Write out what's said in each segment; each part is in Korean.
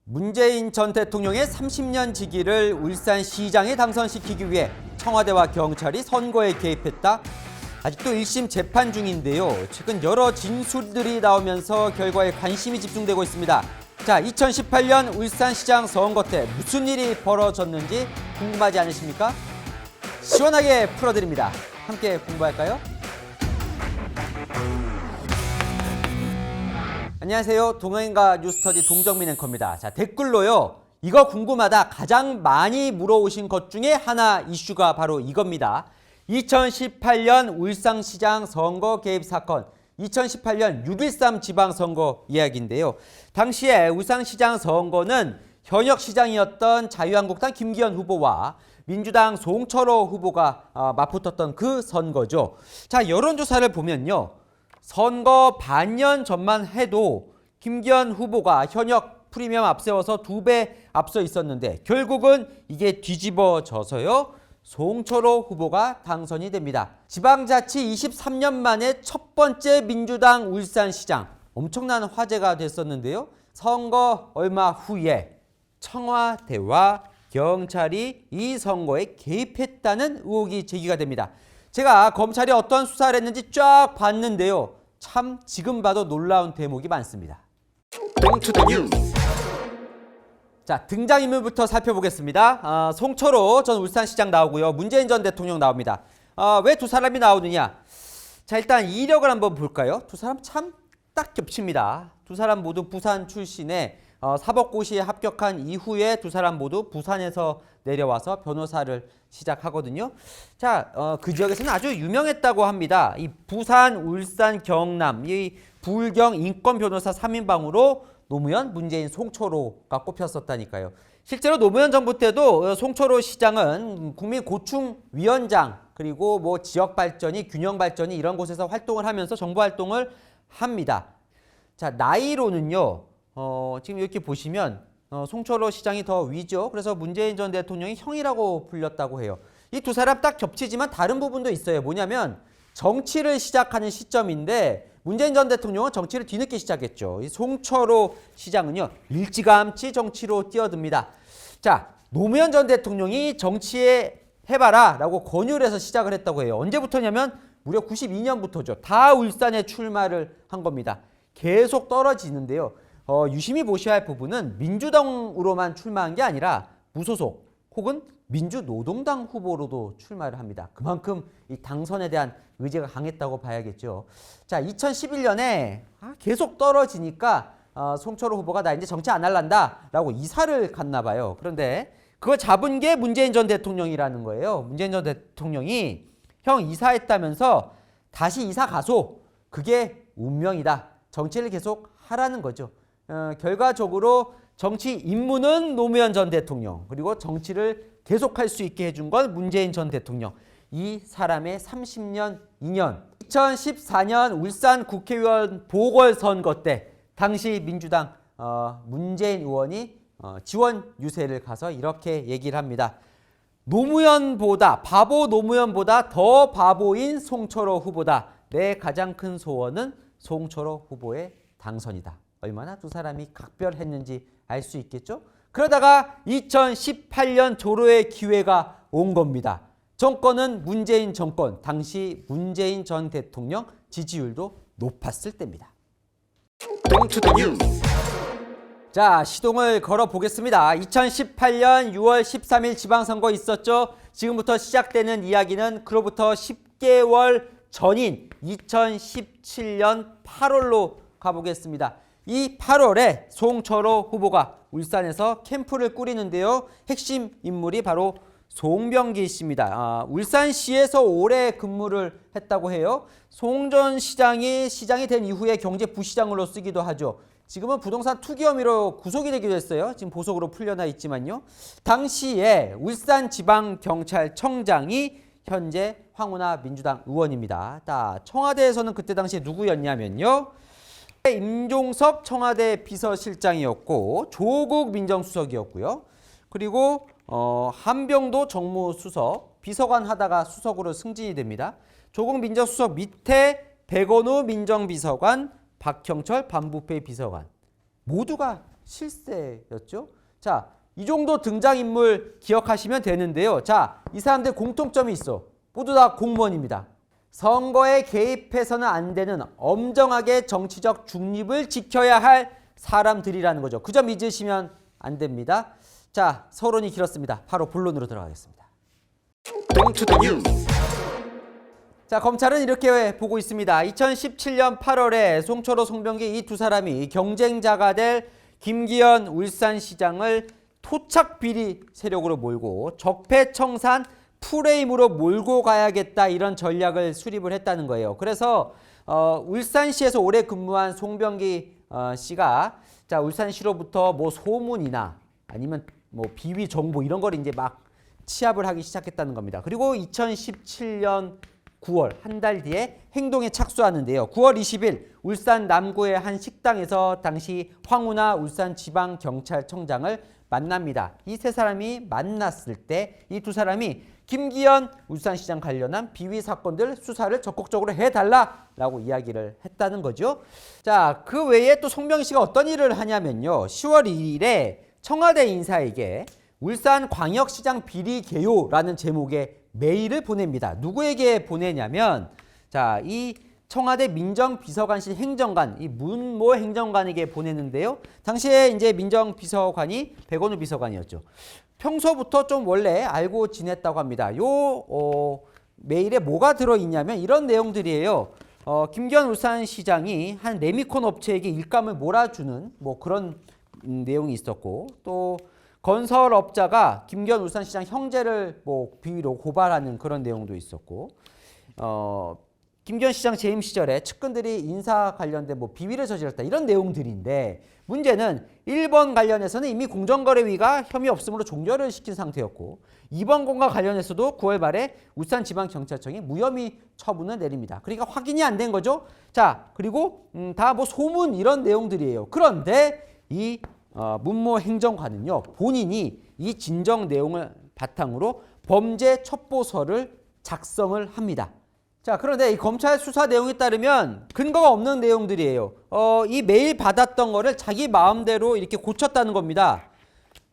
문재인 전 대통령의 30년 지기를 울산시장에 당선시키기 위해 청와대와 경찰이 선거에 개입했다. 아직도 1심 재판 중인데요. 최근 여러 진술들이 나오면서 결과에 관심이 집중되고 있습니다. 자, 2018년 울산시장 선거 때 무슨 일이 벌어졌는지 궁금하지 않으십니까? 시원하게 풀어드립니다. 함께 공부할까요? 안녕하세요. 동행과 뉴스터디 동정민 앵커입니다. 자, 댓글로요. 이거 궁금하다. 가장 많이 물어오신 것 중에 하나 이슈가 바로 이겁니다. 2018년 울산시장 선거 개입 사건, 2018년 6.13 지방선거 이야기인데요. 당시에 울산시장 선거는 현역 시장이었던 자유한국당 김기현 후보와 민주당 송철호 후보가 맞붙었던 그 선거죠. 자, 여론조사를 보면요. 선거 반년 전만 해도 김기현 후보가 현역 프리미엄 앞세워서 2배 앞서 있었는데 결국은 이게 뒤집어져서요. 송철호 후보가 당선이 됩니다. 지방자치 23년 만에 첫 번째 민주당 울산시장, 엄청난 화제가 됐었는데요. 선거 얼마 후에 청와대와 경찰이 이 선거에 개입했다는 의혹이 제기가 됩니다. 제가 검찰이 어떤 수사를 했는지 쫙 봤는데요. 참 지금 봐도 놀라운 대목이 많습니다. 자, 등장인물부터 살펴보겠습니다. 송철호 전 울산시장 나오고요. 문재인 전 대통령 나옵니다. 왜 두 사람이 나오느냐? 자, 일단 이력을 한번 볼까요? 두 사람 참 딱 겹칩니다. 두 사람 모두 부산 출신의 사법고시에 합격한 이후에 두 사람 모두 부산에서 내려와서 변호사를 시작하거든요. 자, 그 지역에서는 아주 유명했다고 합니다. 이 부산, 울산, 경남, 이 부울경 인권 변호사 3인방으로 노무현, 문재인, 송철호가 꼽혔었다니까요. 실제로 노무현 정부 때도 송철호 시장은 국민고충위원장 그리고 뭐 지역발전이, 균형발전이 이런 곳에서 활동을 하면서 정부 활동을 합니다. 자, 나이로는요. 지금 이렇게 보시면 송철호 시장이 더 위죠. 그래서 문재인 전 대통령이 형이라고 불렸다고 해요. 이 두 사람 딱 겹치지만 다른 부분도 있어요. 뭐냐면 정치를 시작하는 시점인데 문재인 전 대통령은 정치를 뒤늦게 시작했죠. 이 송철호 시장은요. 일찌감치 정치로 뛰어듭니다. 자, 노무현 전 대통령이 정치에 해봐라 라고 권유를 해서 시작을 했다고 해요. 언제부터냐면 무려 92년부터죠. 다 울산에 출마를 한 겁니다. 계속 떨어지는데요. 유심히 보셔야 할 부분은 민주당으로만 출마한 게 아니라 무소속 혹은 민주노동당 후보로도 출마를 합니다. 그만큼 이 당선에 대한 의지가 강했다고 봐야겠죠. 자, 2011년에 계속 떨어지니까 송철호 후보가 나 이제 정치 안 할란다 라고 이사를 갔나 봐요. 그런데 그걸 잡은 게 문재인 전 대통령이라는 거예요. 문재인 전 대통령이 형 이사했다면서 다시 이사 가소. 그게 운명이다. 정치를 계속 하라는 거죠. 결과적으로 정치 임무는 노무현 전 대통령, 그리고 정치를 계속할 수 있게 해준 건 문재인 전 대통령. 이 사람의 30년 인연. 2014년 울산 국회의원 보궐선거 때 당시 민주당 문재인 의원이 지원 유세를 가서 이렇게 얘기를 합니다. 노무현보다, 바보 노무현보다 더 바보인 송철호 후보다. 내 가장 큰 소원은 송철호 후보의 당선이다. 얼마나 두 사람이 각별했는지 알 수 있겠죠? 그러다가 2018년 조로의 기회가 온 겁니다. 정권은 문재인 정권, 당시 문재인 전 대통령 지지율도 높았을 때입니다. 자, 시동을 걸어 보겠습니다. 2018년 6월 13일 지방선거 있었죠? 지금부터 시작되는 이야기는 그로부터 10개월 전인 2017년 8월로 가보겠습니다. 이 8월에 송철호 후보가 울산에서 캠프를 꾸리는데요. 핵심 인물이 바로 송병기 씨입니다. 울산시에서 오래 근무를 했다고 해요. 송 전 시장이 된 이후에 경제부시장으로 쓰기도 하죠. 지금은 부동산 투기 혐의로 구속이 되기도 했어요. 지금 보석으로 풀려나 있지만요. 당시에 울산지방경찰청장이 현재 황운하 민주당 의원입니다. 청와대에서는 그때 당시에 누구였냐면요. 임종석 청와대 비서실장이었고 조국 민정수석이었고요. 그리고 한병도 정무수석, 비서관 하다가 수석으로 승진이 됩니다. 조국 민정수석 밑에 백원우 민정비서관, 박형철 반부패 비서관 모두가 실세였죠. 자, 이 정도 등장인물 기억하시면 되는데요. 자, 이 사람들 공통점이 있어. 모두 다 공무원입니다. 선거에 개입해서는 안 되는 엄정하게 정치적 중립을 지켜야 할 사람들이라는 거죠. 그 점 잊으시면 안 됩니다. 자, 서론이 길었습니다. 바로 본론으로 들어가겠습니다. 자, 검찰은 이렇게 보고 있습니다. 2017년 8월에 송철호, 송병기 이 두 사람이 경쟁자가 될 김기현 울산시장을 토착 비리 세력으로 몰고 적폐청산 프레임으로 몰고 가야겠다, 이런 전략을 수립을 했다는 거예요. 그래서 울산시에서 오래 근무한 송병기 씨가 자, 울산시로부터 뭐 소문이나 아니면 뭐 비위 정보 이런 걸 이제 막 취합을 하기 시작했다는 겁니다. 그리고 2017년 9월 한 달 뒤에 행동에 착수하는데요. 9월 20일 울산 남구의 한 식당에서 당시 황운하 울산지방경찰청장을 만납니다. 이 세 사람이 만났을 때 이 두 사람이 김기현 울산시장 관련한 비위 사건들 수사를 적극적으로 해달라라고 이야기를 했다는 거죠. 자, 그 외에 또 송병기 씨가 어떤 일을 하냐면요. 10월 2일에 청와대 인사에게 울산광역시장 비리 개요라는 제목의 메일을 보냅니다. 누구에게 보내냐면 자, 이 청와대 민정비서관실 행정관 이 문모 행정관에게 보내는데요. 당시에 이제 민정비서관이 백원우 비서관이었죠. 평소부터 좀 원래 알고 지냈다고 합니다. 요 메일에 뭐가 들어있냐면 이런 내용들이에요. 김기현 울산시장이 한 레미콘 업체에게 일감을 몰아주는 뭐 그런 내용이 있었고, 또 건설업자가 김기현 울산시장 형제를 뭐 비위로 고발하는 그런 내용도 있었고, 김기현 시장 재임 시절에 측근들이 인사 관련된 뭐 비위를 저질렀다, 이런 내용들인데, 문제는 1번 관련해서는 이미 공정거래위가 혐의 없음으로 종결을 시킨 상태였고, 2번 건과 관련해서도 9월 말에 울산지방경찰청이 무혐의 처분을 내립니다. 그러니까 확인이 안 된 거죠. 자, 그리고 다 뭐 소문 이런 내용들이에요. 그런데 이 문모 행정관은요, 본인이 이 진정 내용을 바탕으로 범죄 첩보서를 작성을 합니다. 자, 그런데 이 검찰 수사 내용에 따르면 근거가 없는 내용들이에요. 이 메일 받았던 거를 자기 마음대로 이렇게 고쳤다는 겁니다.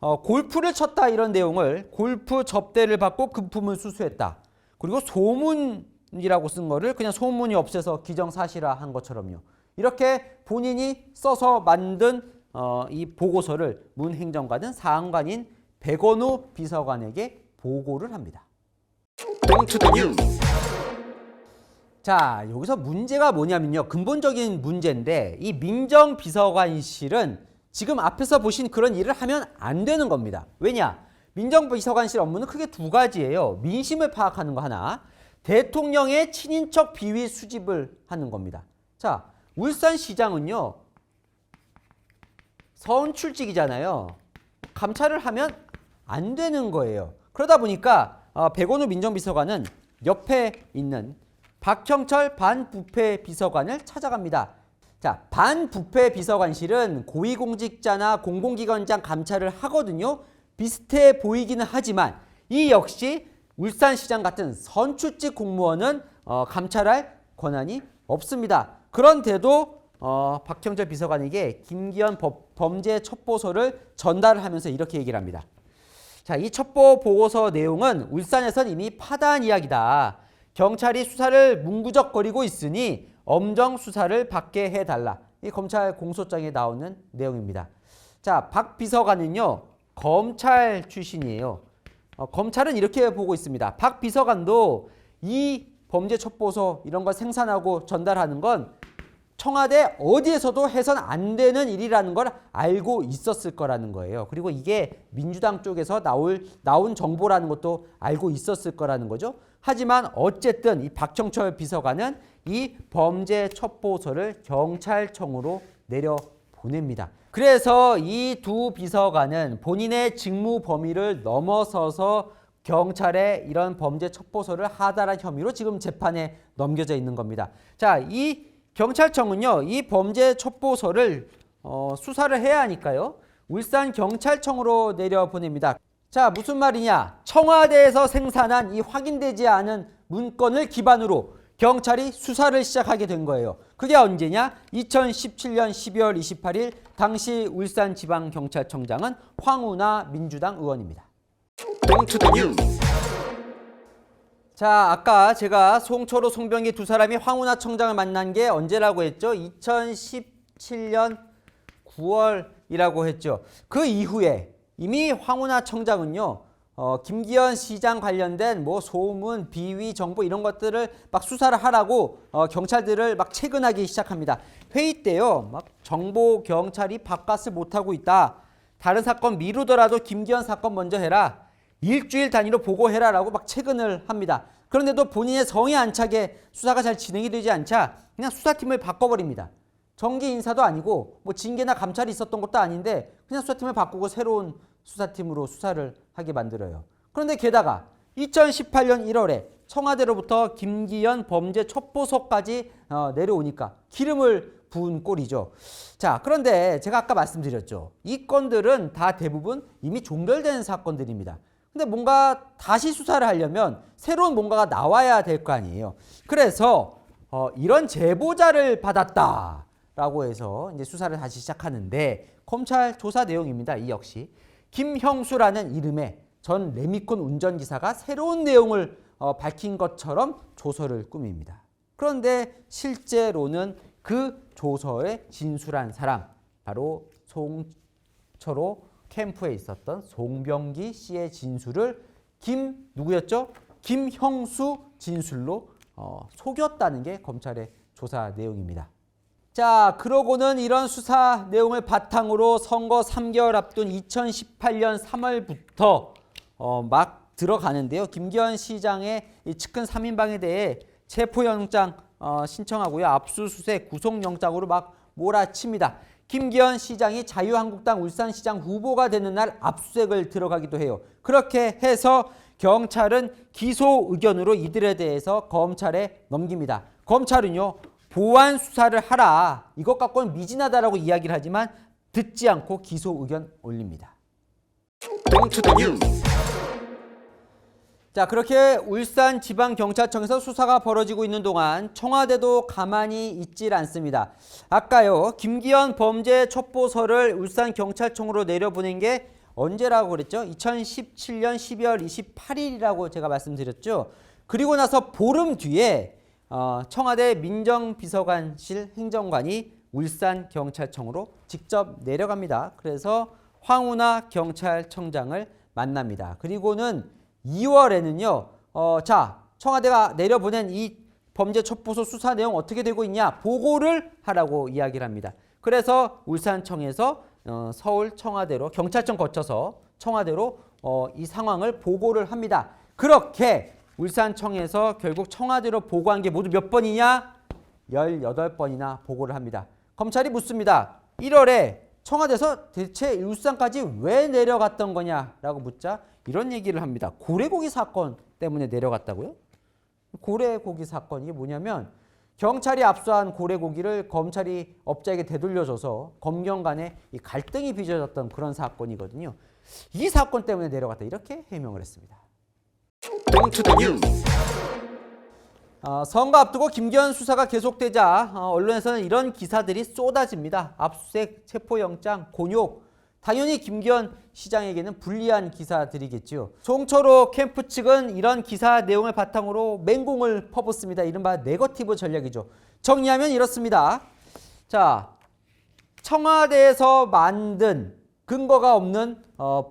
골프를 쳤다, 이런 내용을 골프 접대를 받고 금품을 수수했다. 그리고 소문이라고 쓴 거를 그냥 소문이 없애서 기정사실화 한 것처럼요. 이렇게 본인이 써서 만든 이 보고서를 문 행정관은 사안관인 백원우 비서관에게 보고를 합니다. 자, 여기서 문제가 뭐냐면요. 근본적인 문제인데, 이 민정비서관실은 지금 앞에서 보신 그런 일을 하면 안 되는 겁니다. 왜냐? 민정비서관실 업무는 크게 두 가지예요. 민심을 파악하는 거 하나, 대통령의 친인척 비위 수집을 하는 겁니다. 자, 울산시장은요, 선출직이잖아요. 감찰을 하면 안 되는 거예요. 그러다 보니까 백원우 민정비서관은 옆에 있는 박형철 반부패 비서관을 찾아갑니다. 자, 반부패 비서관실은 고위공직자나 공공기관장 감찰을 하거든요. 비슷해 보이기는 하지만 이 역시 울산시장 같은 선출직 공무원은 감찰할 권한이 없습니다. 그런데도 박형철 비서관에게 김기현 범죄 첩보서를 전달을 하면서 이렇게 얘기를 합니다. 자, 이 첩보 보고서 내용은 울산에선 이미 파다한 이야기다. 경찰이 수사를 문구적거리고 있으니 엄정 수사를 받게 해달라. 이 검찰 공소장에 나오는 내용입니다. 자, 박 비서관은요, 검찰 출신이에요. 검찰은 이렇게 보고 있습니다. 박 비서관도 이 범죄 첩보서 이런 걸 생산하고 전달하는 건 청와대 어디에서도 해선 안 되는 일이라는 걸 알고 있었을 거라는 거예요. 그리고 이게 민주당 쪽에서 나온 정보라는 것도 알고 있었을 거라는 거죠. 하지만 어쨌든 이 박형철 비서관은 이 범죄 첩보서를 경찰청으로 내려보냅니다. 그래서 이 두 비서관은 본인의 직무 범위를 넘어서서 경찰에 이런 범죄 첩보서를 하달한 혐의로 지금 재판에 넘겨져 있는 겁니다. 자, 이 경찰청은요, 이 범죄 첩보서를 수사를 해야 하니까요, 울산경찰청으로 내려보냅니다. 자, 무슨 말이냐? 청와대에서 생산한 이 확인되지 않은 문건을 기반으로 경찰이 수사를 시작하게 된 거예요. 그게 언제냐? 2017년 12월 28일 당시 울산지방경찰청장은 황운하 민주당 의원입니다. 자, 아까 제가 송철호, 송병기 두 사람이 황운하 청장을 만난 게 언제라고 했죠? 2017년 9월이라고 했죠. 그 이후에 이미 황운하 청장은요, 김기현 시장 관련된 뭐 소문, 비위, 정보 이런 것들을 막 수사를 하라고 경찰들을 막 체근하기 시작합니다. 회의 때요, 막 정보 경찰이 바깥을 못하고 있다. 다른 사건 미루더라도 김기현 사건 먼저 해라. 일주일 단위로 보고해라라고 막 체근을 합니다. 그런데도 본인의 성에 안 차게 수사가 잘 진행이 되지 않자 그냥 수사팀을 바꿔버립니다. 정기 인사도 아니고 뭐 징계나 감찰이 있었던 것도 아닌데 그냥 수사팀을 바꾸고 새로운 수사팀으로 수사를 하게 만들어요. 그런데 게다가 2018년 1월에 청와대로부터 김기현 범죄 첩보서까지 내려오니까 기름을 부은 꼴이죠. 자, 그런데 제가 아까 말씀드렸죠. 이 건들은 다 대부분 이미 종결된 사건들입니다. 근데 뭔가 다시 수사를 하려면 새로운 뭔가가 나와야 될 거 아니에요. 그래서 이런 제보자를 받았다라고 해서 이제 수사를 다시 시작하는데 검찰 조사 내용입니다. 이 역시 김형수라는 이름의 전 레미콘 운전기사가 새로운 내용을 밝힌 것처럼 조서를 꾸밉니다. 그런데 실제로는 그 조서에 진술한 사람 바로 송철호 캠프에 있었던 송병기 씨의 진술을 누구였죠? 김형수 진술로 속였다는 게 검찰의 조사 내용입니다. 자, 그러고는 이런 수사 내용을 바탕으로 선거 3개월 앞둔 2018년 3월부터 막 들어가는데요. 김기현 시장의 이 측근 3인방에 대해 체포영장 신청하고요. 압수수색 구속영장으로 막 몰아칩니다. 김기현 시장이 자유한국당 울산시장 후보가 되는 날 압수수색을 들어가기도 해요. 그렇게 해서 경찰은 기소 의견으로 이들에 대해서 검찰에 넘깁니다. 검찰은요, 보완 수사를 하라. 이것 갖고는 미진하다라고 이야기를 하지만 듣지 않고 기소 의견 올립니다. 자, 그렇게 울산지방경찰청에서 수사가 벌어지고 있는 동안 청와대도 가만히 있질 않습니다. 아까요, 김기현 범죄 첩보서를 울산경찰청으로 내려보낸 게 언제라고 그랬죠? 2017년 12월 28일이라고 제가 말씀드렸죠. 그리고 나서 보름 뒤에 청와대 민정비서관실 행정관이 울산경찰청으로 직접 내려갑니다. 그래서 황운하 경찰청장을 만납니다. 그리고는 2월에는요, 청와대가 내려보낸 이 범죄 첩보소 수사 내용 어떻게 되고 있냐 보고를 하라고 이야기를 합니다. 그래서 울산청에서 서울 청와대로 경찰청 거쳐서 청와대로 이 상황을 보고를 합니다. 그렇게 울산청에서 결국 청와대로 보고한 게 모두 몇 번이냐? 18번이나 보고를 합니다. 검찰이 묻습니다. 1월에 청와대에서 대체 울산까지 왜 내려갔던 거냐라고 묻자 이런 얘기를 합니다. 고래고기 사건 때문에 내려갔다고요? 고래고기 사건 이게 뭐냐면 경찰이 압수한 고래고기를 검찰이 업자에게 되돌려줘서 검경 간에 이 갈등이 빚어졌던 그런 사건이거든요. 이 사건 때문에 내려갔다 이렇게 해명을 했습니다. 선거 앞두고 김기현 수사가 계속되자 언론에서는 이런 기사들이 쏟아집니다. 압수수색, 체포영장, 곤욕. 당연히 김기현 시장에게는 불리한 기사들이겠죠. 송철호 캠프 측은 이런 기사 내용을 바탕으로 맹공을 퍼붓습니다. 이른바 네거티브 전략이죠. 정리하면 이렇습니다. 자, 청와대에서 만든 근거가 없는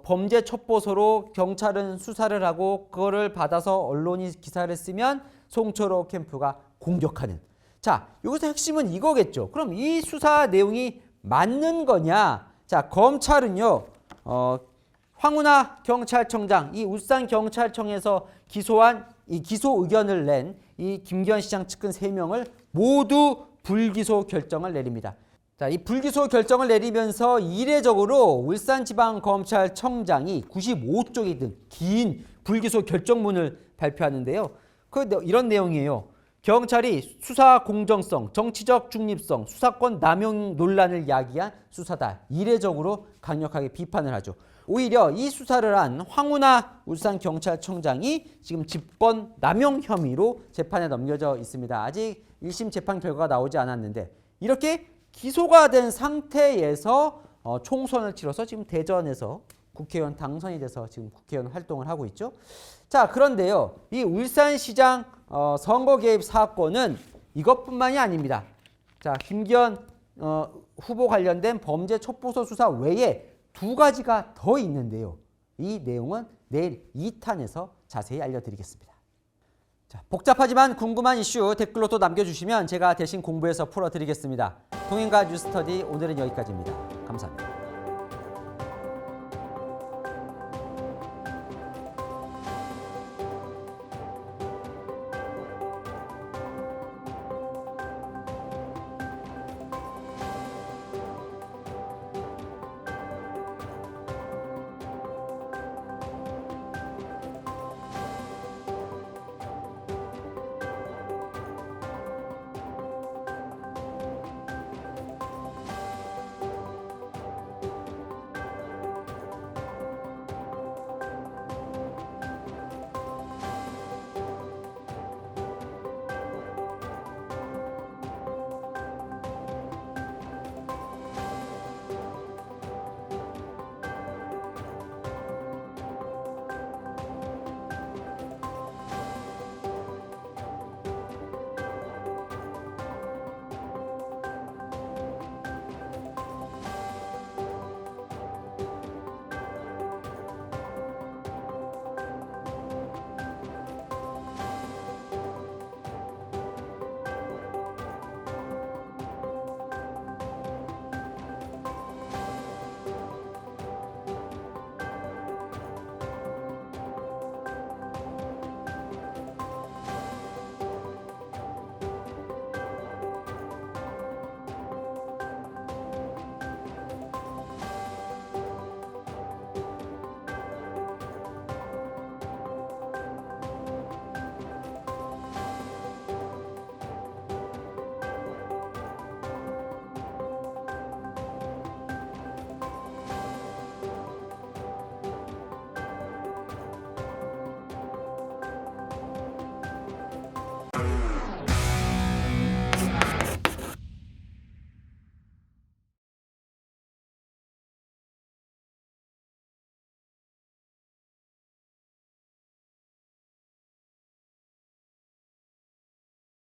범죄 첩보서로 경찰은 수사를 하고 그거를 받아서 언론이 기사를 쓰면 송철호 캠프가 공격하는. 자, 여기서 핵심은 이거겠죠. 그럼 이 수사 내용이 맞는 거냐? 자, 검찰은요, 황운하 경찰청장, 이 울산경찰청에서 기소한 이 기소 의견을 낸 이 김기현 시장 측근 3명을 모두 불기소 결정을 내립니다. 자, 이 불기소 결정을 내리면서 이례적으로 울산지방검찰청장이 95쪽이 든 긴 불기소 결정문을 발표하는데요. 이런 내용이에요. 경찰이 수사 공정성, 정치적 중립성, 수사권 남용 논란을 야기한 수사다. 이례적으로 강력하게 비판을 하죠. 오히려 이 수사를 한 황운하 울산경찰청장이 지금 직권 남용 혐의로 재판에 넘겨져 있습니다. 아직 1심 재판 결과가 나오지 않았는데 이렇게 기소가 된 상태에서 총선을 치러서 지금 대전에서 국회의원 당선이 돼서 지금 국회의원 활동을 하고 있죠. 자, 그런데요. 이 울산시장 선거 개입 사건은 이것뿐만이 아닙니다. 자, 김기현 후보 관련된 범죄 첩보소 수사 외에 두 가지가 더 있는데요. 이 내용은 내일 2탄에서 자세히 알려드리겠습니다. 자, 복잡하지만 궁금한 이슈 댓글로 또 남겨주시면 제가 대신 공부해서 풀어드리겠습니다. 동행과 뉴스터디 오늘은 여기까지입니다. 감사합니다.